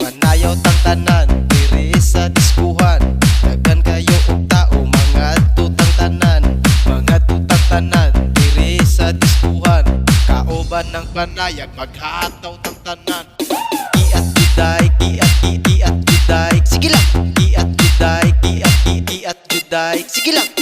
Manayaw tang tanan diri sa diskuhan. Daghan kayo og tao mga tutang tanan. Mga tutang tanan diri sa diskuhan. Kauban ng panayag maghataw tang tanan. Iat juday, iat juday. Sige lang. Iat juday, iat juday. Sige lang.